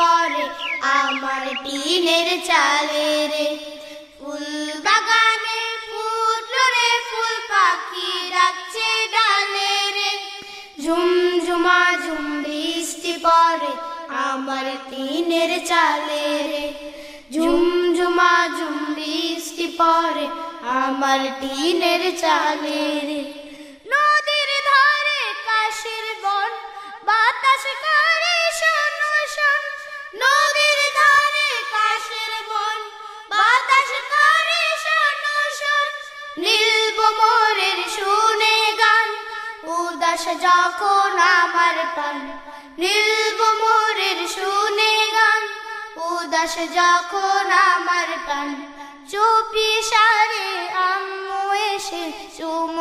পড়ে আমার টিনের চালে রে। ফুল বাগানে ফুটলো রে ফুল, পাখি ডাকছে ডালে রে। ঝুমঝুমা ঝুম বৃষ্টি পড়ে আমার টিনের চালে রে। ঝুমঝুমা ঝুম বৃষ্টি পড়ে আমার টিনের চালে রে। নদীর ধারে কাশের বন, বাতাস করে শোন শোন। নদীর ধারে কাশের বন, বাতাস করে শোন শোন। নীলভোমরের শুনে গান, উদাস যখন আমার প্রাণ। নীলভোমরের শুনে গান, উদাস যখন আমার প্রাণ। চুপি সারে আম্মু এসে চুমু